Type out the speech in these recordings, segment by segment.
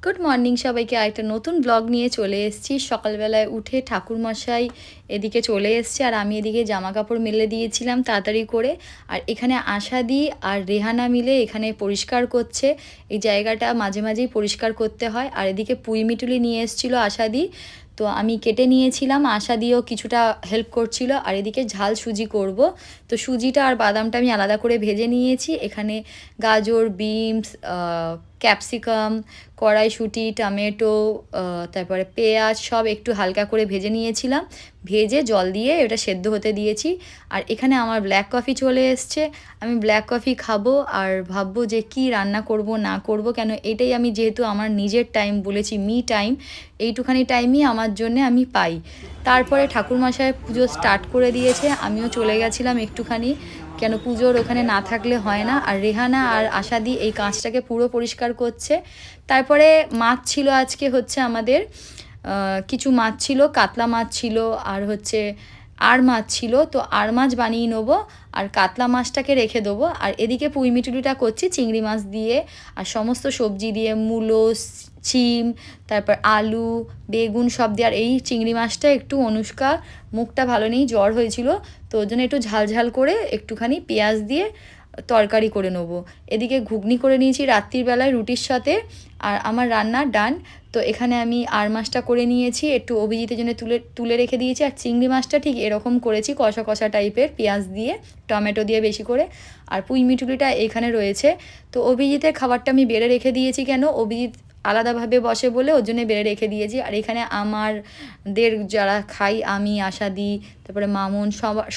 Good morning সবাইকে। আরেকটা নতুন ব্লগ নিয়ে চলে এসেছি। সকালবেলায় উঠে ঠাকুরমশাই এদিকে চলে এসছে আর আমি এদিকে জামা কাপড় মেলে দিয়েছিলাম তাড়াতাড়ি করে। আর এখানে আশাদি আর রেহানা মিলে এখানে পরিষ্কার করছে। এই জায়গাটা মাঝে মাঝেই পরিষ্কার করতে হয়। আর এদিকে পুঁই মিটুলি নিয়ে এসেছিলো আশাদি, তো আমি কেটে নিয়েছিলাম, আশা দিয়েও কিছুটা হেল্প করছিল। আর এদিকে ঝাল সুজি করব, তো সুজিটা আর বাদামটা আমি আলাদা করে ভেজে নিয়েছি। এখানে গাজর, বিনস, ক্যাপসিকাম, কড়াইশুঁটি, টমেটো, তারপরে পেঁয়াজ সব একটু হালকা করে ভেজে নিয়েছিলাম। ভেজে জল দিয়ে এটা সেদ্ধ হতে দিয়েছি। আর এখানে আমার ব্ল্যাক কফি চলে এসছে। আমি ব্ল্যাক কফি খাবো আর ভাববো যে কি রান্না করব না করব, কেন এটাই আমি যেহেতু আমার নিজের টাইম বলেছি, মি টাইম, এইটুখানি টাইমই আমার জন্যে আমি পাই। তারপরে ঠাকুরমশাই পুজো স্টার্ট করে দিয়েছে, আমিও চলে গেছিলাম একটুখানি, কেন পুজোর ওখানে না থাকলে হয় না। আর রেহানা আর আশাদি এই কাঁচটাকে পুরো পরিষ্কার করছে। তারপরে মাছ ছিল আজকে, হচ্ছে আমাদের কিছু মাছ ছিল, কাতলা মাছ ছিল আর হচ্ছে আর মাছ ছিল, তো আর মাছ বানিয়ে নেবো আর কাতলা মাছটাকে রেখে দেবো। আর এদিকে পুঁই মিটুলিটা করছি চিংড়ি মাছ দিয়ে আর সমস্ত সবজি দিয়ে, মূলো, শিম, তারপর আলু, বেগুন সব দিয়ে। আর এই চিংড়ি মাছটা একটু অনুষ্কা মুখটা ভালো নেই, জ্বর হয়েছিল, তো ওর জন্য একটু ঝালঝাল করে একটুখানি পেঁয়াজ দিয়ে তরকারি করে নেবো। এদিকে ঘুগনি করে নিয়েছি রাত্রির বেলায় রুটির সাথে। আর আমার রান্না ডান। তো এখানে আমি আর মাছটা করে নিয়েছি, একটু অভিজিতের জন্য তুলে তুলে রেখে দিয়েছি। আর চিংড়ি মাছটা ঠিক এরকম করেছি, কষা কষা টাইপের, পেঁয়াজ দিয়ে টমেটো দিয়ে বেশি করে। আর পুঁই মিটুলিটা এখানে রয়েছে। তো অভিজিতের খাবারটা আমি বেড়ে রেখে দিয়েছি, কেন অভিজিৎ আলাদাভাবে বসে বলে ওর জন্য বেড়ে রেখে দিয়েছি। আর এখানে আমাদের যারা খাই, আমি, আশাদি, তারপরে মামুন,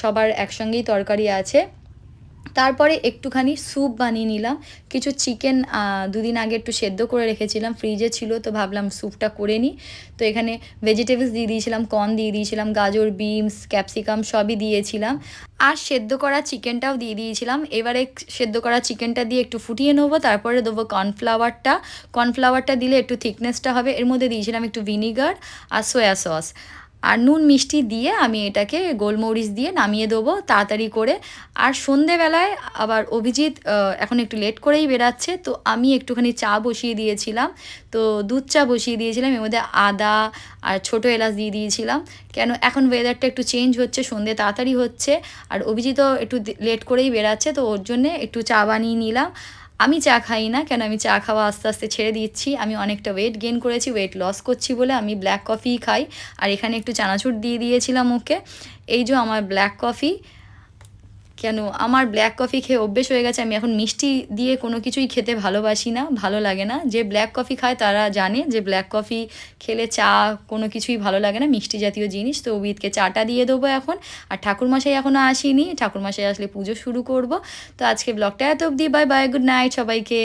সবার একসঙ্গেই তরকারি আছে। তারপরে একটুখানি স্যুপ বানিয়ে নিলাম। কিছু চিকেন দুদিন আগে একটু সেদ্ধ করে রেখেছিলাম, ফ্রিজে ছিল, তো ভাবলাম স্যুপটা করে নিই। তো এখানে ভেজিটেবলস দিয়ে দিয়েছিলাম, কর্ন দিয়ে দিয়েছিলাম, গাজর, বিনস, ক্যাপসিকাম সবই দিয়েছিলাম। আর সেদ্ধ করা চিকেনটাও দিয়ে দিয়েছিলাম। এবারে সেদ্ধ করা চিকেনটা দিয়ে একটু ফুটিয়ে নেবো, তারপরে দেবো কর্নফ্লাওয়ারটা। কর্নফ্লাওয়ারটা দিলে একটু থিকনেসটা হবে। এর মধ্যে দিয়েছিলাম একটু ভিনিগার আর সয়া সস আর নুন মিষ্টি দিয়ে আমি এটাকে গোলমরিচ দিয়ে নামিয়ে দেবো তাড়াতাড়ি করে। আর সন্ধেবেলায় আবার অভিজিৎ এখন একটু লেট করেই বেরাচ্ছে, তো আমি একটুখানি চা বসিয়ে দিয়েছিলাম। তো দুধ চা বসিয়ে দিয়েছিলাম, এর মধ্যে আদা আর ছোটো এলাচ দিয়ে দিয়েছিলাম, কেন এখন ওয়েদারটা একটু চেঞ্জ হচ্ছে, সন্ধে তাড়াতাড়ি হচ্ছে। আর অভিজিৎও একটু লেট করেই বেরাচ্ছে, তো ওর জন্যে একটু চা বানিয়ে নিলাম। আমি চা খাই না, কেন আমি চা খাওয়া আস্তে আস্তে ছেড়ে দিচ্ছি। আমি অনেকটা ওয়েট গেইন করেছি, ওয়েট লস করছি বলে আমি ব্ল্যাক কফিই খাই। আর এখানে একটু চানাচুর দিয়ে দিয়েছিলাম ওকে। এই যে আমার ব্ল্যাক কফি, কেন আমার ব্ল্যাক কফি খেয়ে অভ্যেস হয়ে গেছে। আমি এখন মিষ্টি দিয়ে কোনো কিছুই খেতে ভালোবাসি না, ভালো লাগে না। যে ব্ল্যাক কফি খায় তারা জানে যে ব্ল্যাক কফি খেলে চা কোনো কিছুই ভালো লাগে না, মিষ্টি জাতীয় জিনিস। তো অভিজিৎকে চাটা দিয়ে দেবো এখন। আর ঠাকুরমশাই এখনও আসেনি, ঠাকুরমশাই আসলে পুজো শুরু করব। তো আজকে ব্লগটা এত অবধি, বাই বাই, গুড নাইট সবাইকে।